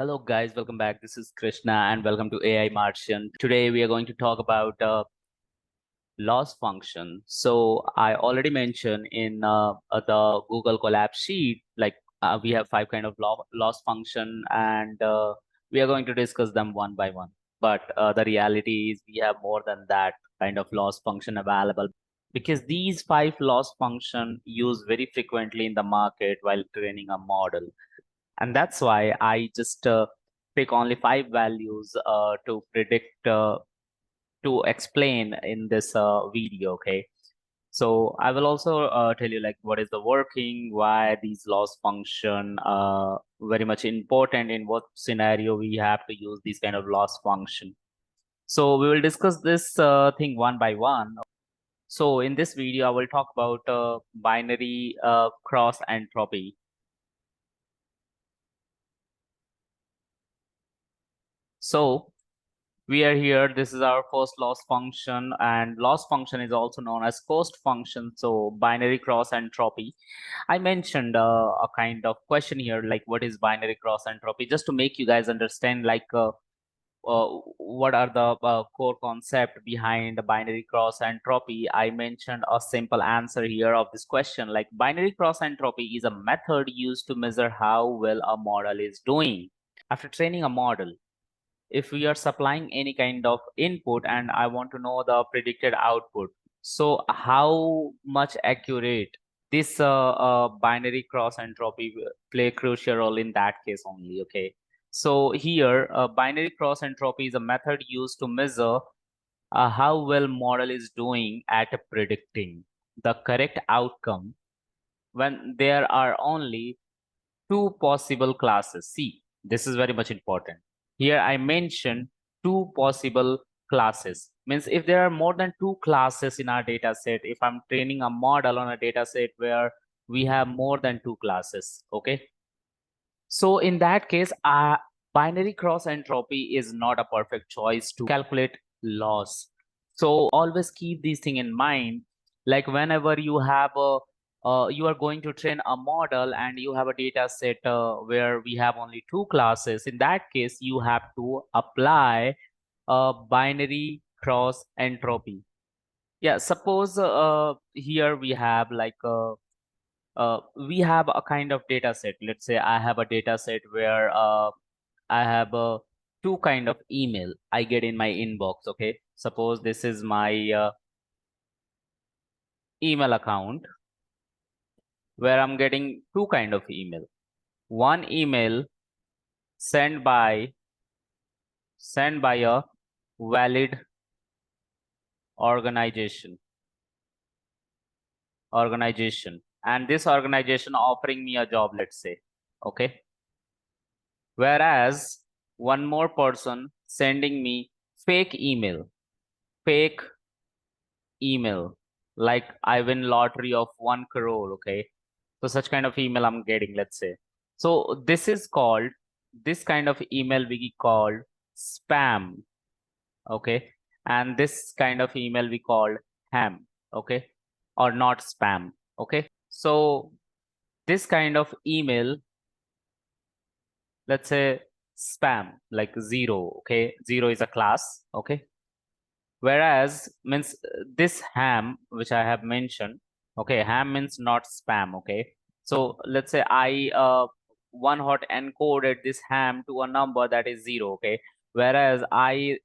Hello guys, welcome back. This is Krishna and welcome to AI Martian. Today we are going to talk about loss function. So I already mentioned in the Google Colab sheet, we have five kind of loss function and we are going to discuss them one by one. But the reality is we have more than that kind of loss function available because these five loss function used very frequently in the market while training a model. And that's why I just pick only five values to predict to explain in this video. Okay, so I will also tell you like what is the working, why these loss function very much important, in what scenario we have to use these kind of loss function. So we will discuss this thing one by one. So in this video I will talk about binary cross entropy. So we are here, this is our first loss function, and loss function is also known as cost function. So binary cross entropy, I mentioned a kind of question here like what is binary cross entropy, just to make you guys understand what are the core concept behind the binary cross entropy. I mentioned a simple answer here of this question, like binary cross entropy is a method used to measure how well a model is doing after training a model. If we are supplying any kind of input and I want to know the predicted output, so how much accurate this binary cross entropy will play a crucial role in that case only. Okay, so here binary cross entropy is a method used to measure how well model is doing at predicting the correct outcome when there are only two possible classes. See, this is very much important. Here I mentioned two possible classes. Means if there are more than two classes in our data set, if I'm training a model on a data set where we have more than two classes, okay? So in that case, binary cross entropy is not a perfect choice to calculate loss. So always keep these thing in mind. Like whenever you have a you are going to train a model and you have a data set where we have only two classes. In that case, you have to apply a binary cross entropy. Yeah, suppose here we have we have a kind of data set. Let's say I have a data set where I have two kind of email I get in my inbox. Okay, suppose this is my email account where I'm getting two kind of email. One email sent by a valid organization and this organization offering me a job, let's say. Okay, whereas one more person sending me fake email fake email, like I win lottery of 1 crore. Okay, so such kind of email I'm getting, let's say. So this is called, this kind of email we called spam. Okay, and this kind of email we called ham. Okay, or not spam. Okay, so this kind of email, let's say spam, like zero. Okay, zero is a class. Okay, whereas means this ham which I have mentioned, okay, ham means not spam. Okay, so let's say I one hot encoded this ham to a number that is zero. Okay, whereas I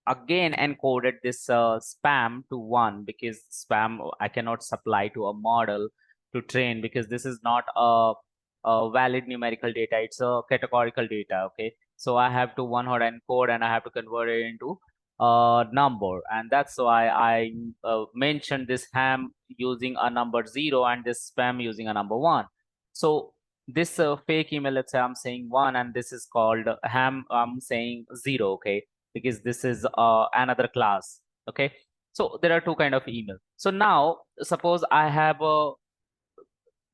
again encoded this spam to one, because spam I cannot supply to a model to train, because this is not a valid numerical data, it's a categorical data. Okay, so I have to one hot encode and I have to convert it into number, and that's why I mentioned this ham using a number zero and this spam using a number one. So this fake email, let's say I'm saying one, and this is called ham, I'm saying zero. Okay, because this is another class. Okay, so there are two kind of email. So now suppose I have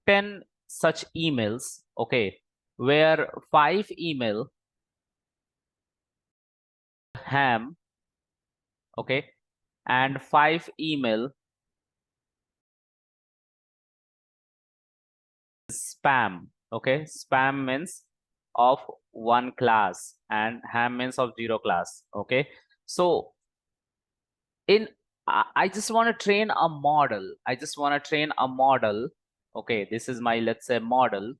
10 such emails. Okay, where 5 email ham. Okay, and 5 email spam. Okay, spam means of one class and ham means of zero class. Okay, so in I just want to train a model. I just want to train a model. Okay, this is my, let's say, model.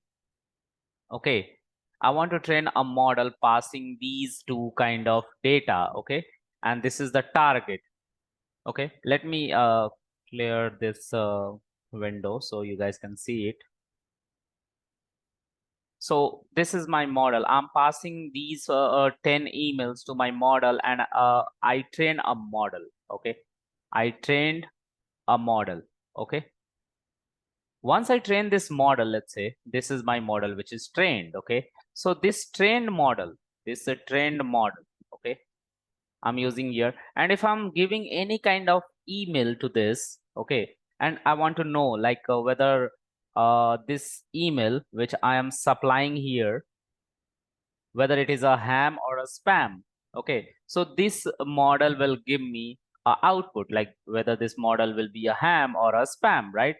Okay, I want to train a model passing these two kind of data. Okay, and this is the target. Okay, let me clear this window so you guys can see it. So this is my model. I'm passing these 10 emails to my model, and I train a model. Okay, I trained a model. Okay, once I train this model, let's say this is my model which is trained. Okay, so this trained model, this is a trained model. Okay, I'm using here, and if I'm giving any kind of email to this, okay, and I want to know like whether this email which I am supplying here, whether it is a ham or a spam. Okay, so this model will give me a output, like whether this model will be a ham or a spam, right?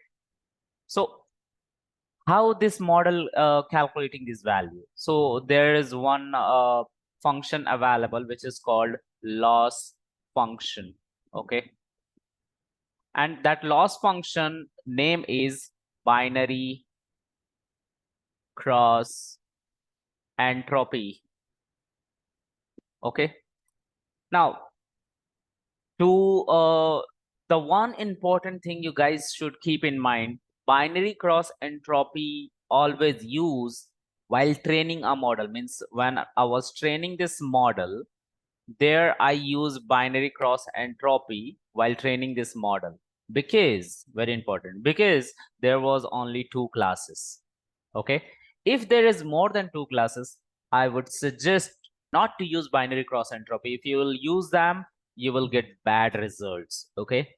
So how this model calculating this value? So there is one function available which is called loss function. Okay, and that loss function name is binary cross entropy. Okay, now to the one important thing you guys should keep in mind, binary cross entropy always use while training a model. Means when I was training this model, there I use binary cross entropy while training this model, because very important, because there was only two classes. Okay, if there is more than two classes, I would suggest not to use binary cross entropy. If you will use them, you will get bad results. Okay,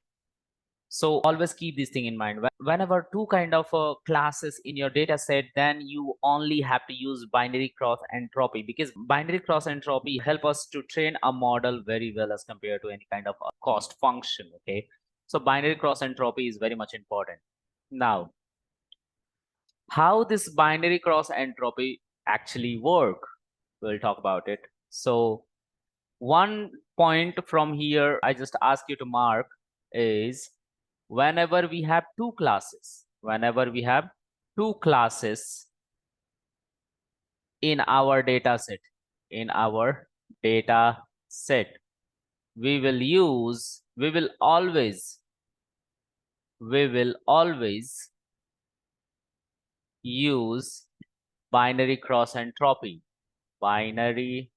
so always keep this thing in mind. Whenever two kind of classes in your data set, then you only have to use binary cross entropy, because binary cross entropy help us to train a model very well as compared to any kind of cost function. Okay, so binary cross entropy is very much important. Now, how this binary cross entropy actually work, we'll talk about it. So one point from here I just ask you to mark is, whenever we have two classes, in our data set, in our data set, we will use, we will always use binary cross entropy. Binary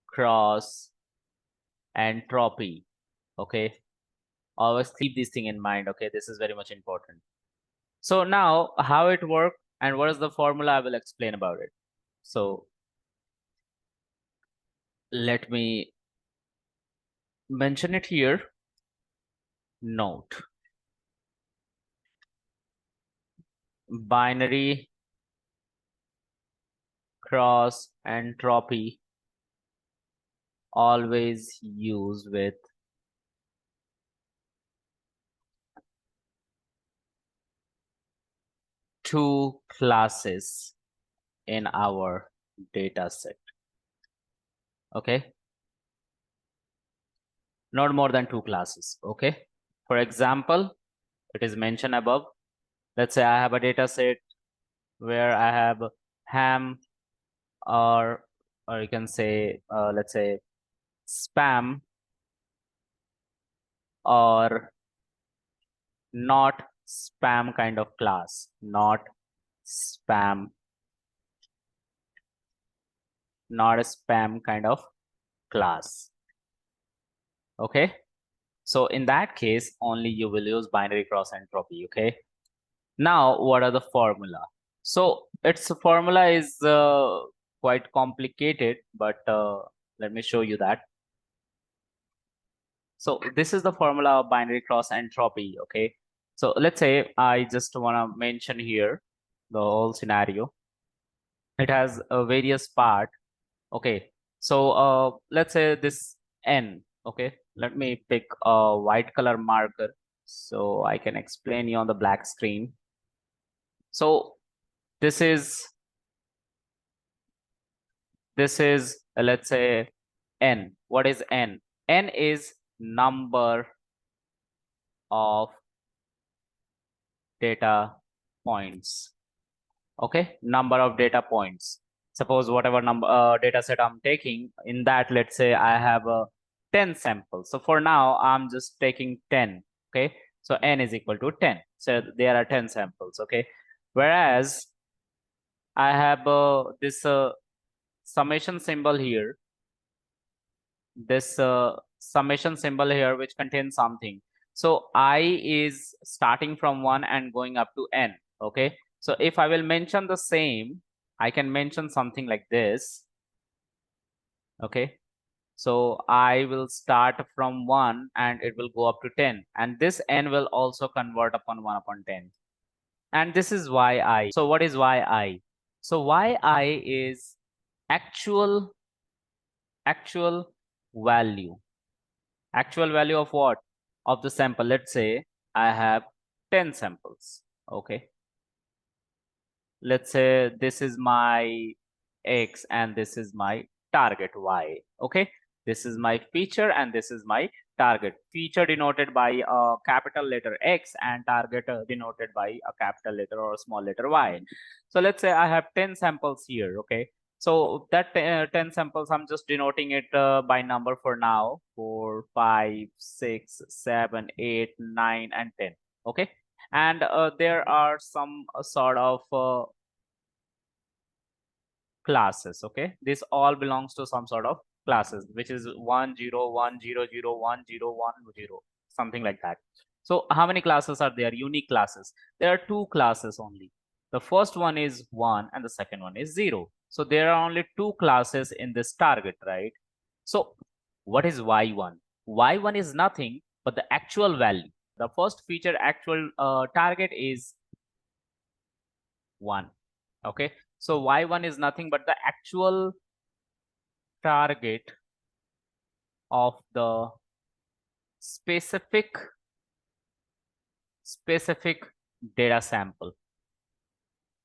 cross entropy. Okay, always keep this thing in mind. Okay, this is very much important. So now how it works and what is the formula, I will explain about it. So let me mention it here. Note, binary cross entropy always used with two classes in our data set. Okay, not more than two classes. Okay, for example, it is mentioned above. Let's say I have a data set where I have ham, or you can say let's say spam, or not spam kind of class, not spam, not a spam kind of class. Okay, so in that case only you will use binary cross entropy. Okay, now what are the formula? So its formula is quite complicated, but let me show you that. So this is the formula of binary cross entropy. Okay, so let's say I just want to mention here the whole scenario. It has a various part. Okay, so let's say this n. Okay, let me pick a white color marker so I can explain you on the black screen. So this is this is let's say n. What is n? N is number of data points. Okay, number of data points. Suppose whatever number data set I'm taking, in that let's say I have 10 samples. So for now I'm just taking 10. Okay, so n is equal to 10. So there are 10 samples. Okay, whereas I have this summation symbol here, this summation symbol here, which contains something. So I is starting from 1 and going up to n. Okay, so if I will mention the same, I can mention something like this. Okay, so I will start from 1 and it will go up to 10, and this n will also convert upon 1 upon 10. And this is yi. So what is yi? So yi is actual value. Actual value of what? Of the sample. Let's say I have 10 samples. Okay, let's say this is my x and this is my target y. Okay, this is my feature and this is my target. Feature denoted by a capital letter X and target denoted by a capital letter or a small letter Y. So let's say I have 10 samples here. Okay, so that 10 samples, I'm just denoting it by number for now: 4, 5, 6, 7, 8, 9, and 10. Okay, and there are some sort of classes. Okay, this all belongs to some sort of classes, which is 1 0 1 0 0 1 0 1 0, something like that. So how many classes are there? Unique classes, there are two classes only. The first one is 1 and the second one is 0. So there are only two classes in this target, right? So what is y1? Y1 is nothing but the actual value. The first feature actual target is 1. Okay, so y1 is nothing but the actual target of the specific data sample.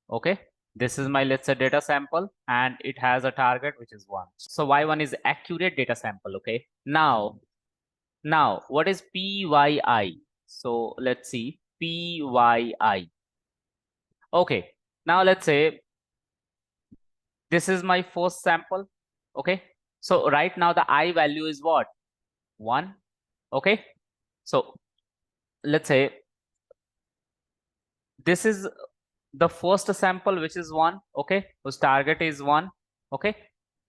Okay, this is my, let's say, data sample, and it has a target which is 1. So y1 is accurate data sample. Okay, now what is pyi? So let's see pyi. Okay, now let's say this is my first sample. Okay, so right now the I value is what? 1. Okay, so let's say this is the first sample, which is 1. Okay, whose target is 1. Okay,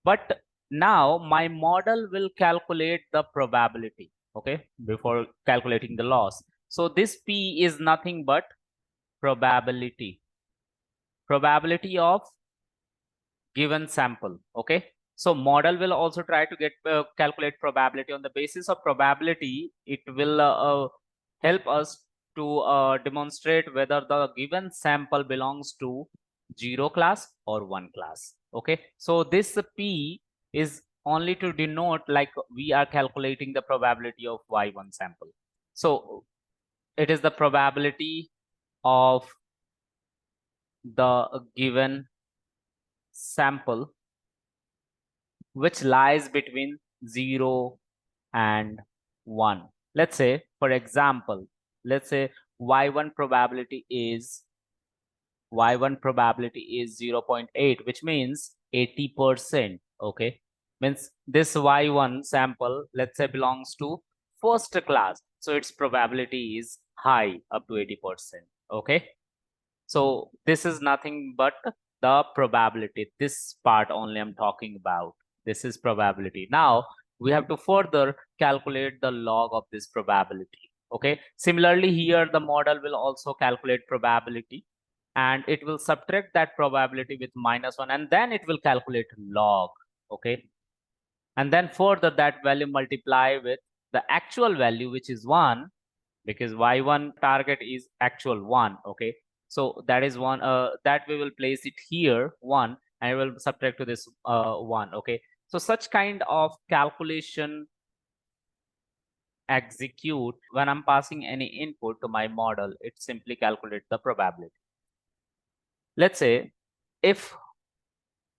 but now my model will calculate the probability. Okay, before calculating the loss. So this p is nothing but probability of given sample. Okay, so model will also try to get calculate probability. On the basis of probability, it will help us to demonstrate whether the given sample belongs to 0 class or 1 class. Okay, so this p is only to denote like we are calculating the probability of y1 sample. So it is the probability of the given sample which lies between 0 and 1. Let's say, for example, let's say y1 probability is 0.8, which means 80%. Okay, means this y1 sample, let's say, belongs to first class, so its probability is high, up to 80%. Okay, so this is nothing but the probability. This part only I'm talking about. This is probability. Now we have to further calculate the log of this probability. Okay, similarly here the model will also calculate probability, and it will subtract that probability with -1, and then it will calculate log. Okay, and then further that value multiply with the actual value, which is 1, because y1 target is actual 1. Okay, so that is 1, that we will place it here 1, and it will subtract to this 1. Okay, so such kind of calculation execute when I'm passing any input to my model. It simply calculates the probability. Let's say if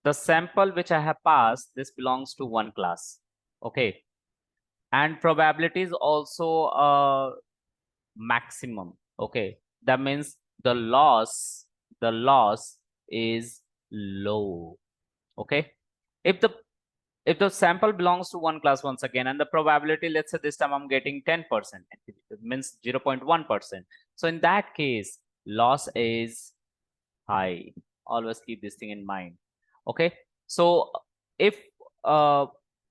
the sample which I have passed, this belongs to one class. Okay. And probability is also a maximum. Okay. That means the loss is low. Okay. If the sample belongs to one class once again, and the probability, let's say this time I'm getting 10%, it means 0.1%. So in that case, loss is high. Always keep this thing in mind. Okay. So if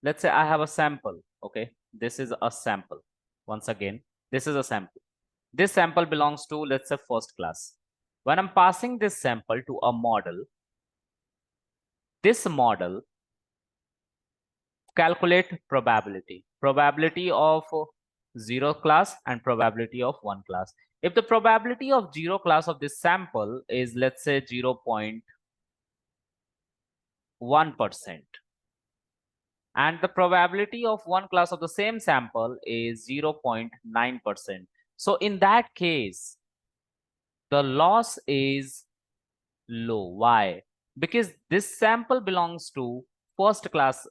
let's say I have a sample, okay, this is a sample. Once again, this is a sample. This sample belongs to, let's say, first class. When I'm passing this sample to a model, this model calculate probability of zero class and probability of one class. If the probability of zero class of this sample is, let's say, 0.1%, and the probability of one class of the same sample is 0.9%, so in that case the loss is low. Why? Because this sample belongs to first class.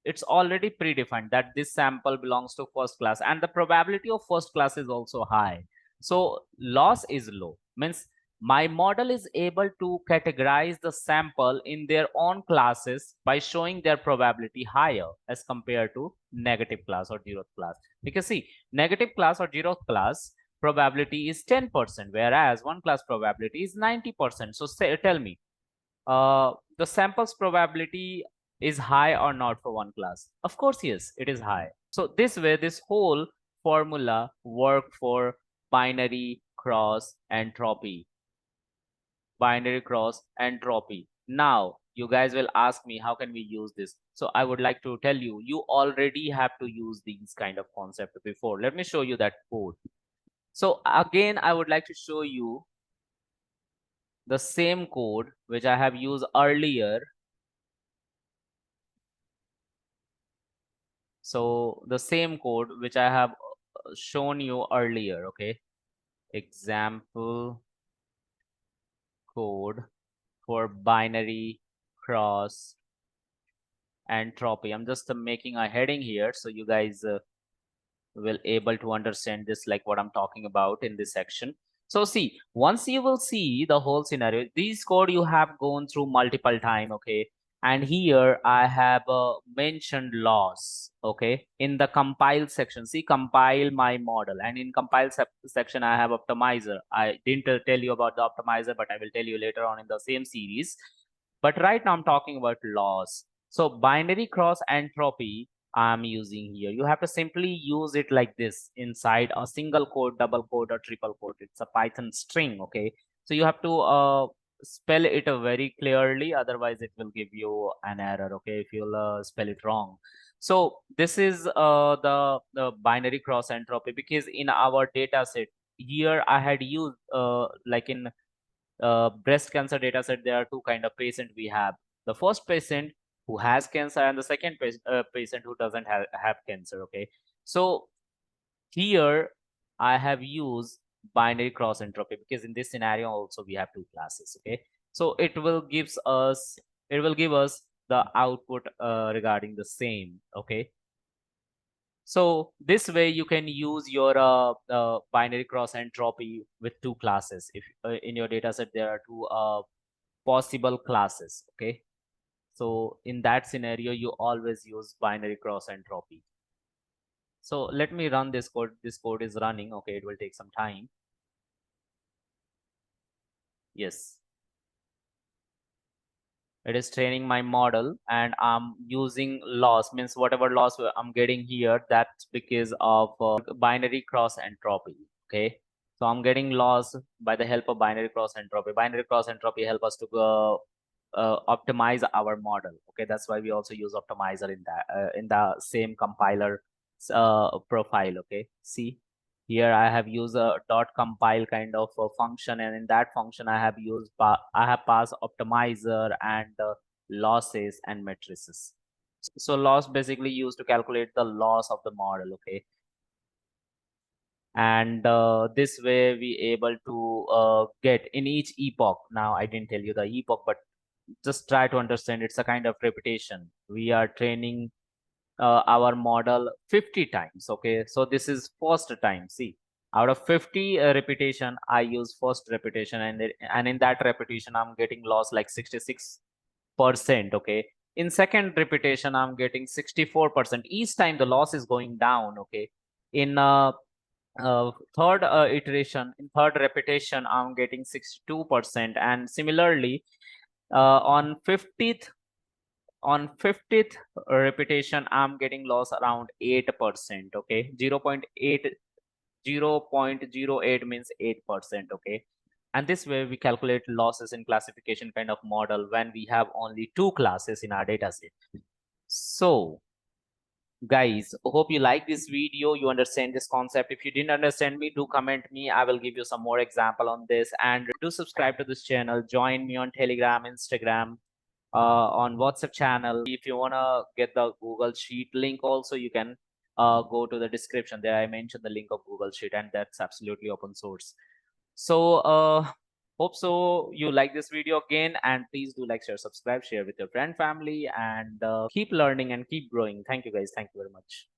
It's already predefined that this sample belongs to first class, and the probability of first class is also high. So loss is low. Means my model is able to categorize the sample in their own classes by showing their probability higher as compared to negative class or zeroth class. Because see, negative class or zeroth class probability is 10%, whereas one class probability is 90%. So tell me, the sample's probability is high or not for one class? Of course, yes, it is high. So this way, this whole formula work for binary cross entropy. Binary cross entropy. Now, you guys will ask me, how can we use this? So I would like to tell you, you already have to use these kind of concept before. Let me show you that code. So again, I would like to show you the same code which I have used earlier. So the same code which I have shown you earlier, okay? Example code for binary cross entropy. I'm just making a heading here so you guys will able to understand this, like what I'm talking about in this section. So see, once you will see the whole scenario, this code you have gone through multiple time, okay? And here I have mentioned loss, okay? In the compile section, see, compile my model, and in compile section I have optimizer. I didn't tell you about the optimizer, but I will tell you later on in the same series. But right now I'm talking about loss. So binary cross entropy I'm using here. You have to simply use it like this inside a single quote, double quote, or triple quote. It's a Python string, okay? So you have to spell it very clearly, otherwise it will give you an error, okay, if you'll spell it wrong. So this is the binary cross entropy, because in our data set here I had used like in breast cancer data set, there are two kind of patient we have. The first patient who has cancer, and the second patient who doesn't have cancer, okay? So here I have used binary cross entropy because in this scenario also we have two classes, okay? So it will give us the output regarding the same, okay? So this way you can use your binary cross entropy with two classes. If in your data set there are two possible classes, okay? So in that scenario, you always use binary cross entropy. So let me run this code. This code is running, okay? It will take some time. Yes. It is training my model, and I'm using loss, means whatever loss I'm getting here, that's because of binary cross entropy, okay? So I'm getting loss by the help of binary cross entropy. Binary cross entropy help us to optimize our model, okay? That's why we also use optimizer in the same compiler profile, okay? See, here I have used a dot compile kind of a function, and in that function I have used I have passed optimizer and losses and matrices. So loss basically used to calculate the loss of the model, okay? And this way we able to get in each epoch. Now I didn't tell you the epoch, but just try to understand, it's a kind of repetition. We are training our model 50 times. Okay, so this is first time. See, out of 50 repetition, I use first repetition, and in that repetition I'm getting loss like 66%. Okay, in second repetition I'm getting 64%. Each time the loss is going down. Okay, in third iteration, in third repetition I'm getting 62%, and similarly on 50th repetition I'm getting loss around 8%. Okay, 0.08 means 8%. Okay, and this way we calculate losses in classification kind of model when we have only two classes in our data set. So guys, hope you like this video, you understand this concept. If you didn't understand me, do comment me, I will give you some more example on this. And do subscribe to this channel, join me on Telegram, Instagram, on WhatsApp channel. If you want to get the Google Sheet link also, you can go to the description there. I mentioned the link of Google Sheet, and that's absolutely open source. So hope so you like this video again, and please do like, share, subscribe, share with your friend, family, and keep learning and keep growing. Thank you guys, thank you very much.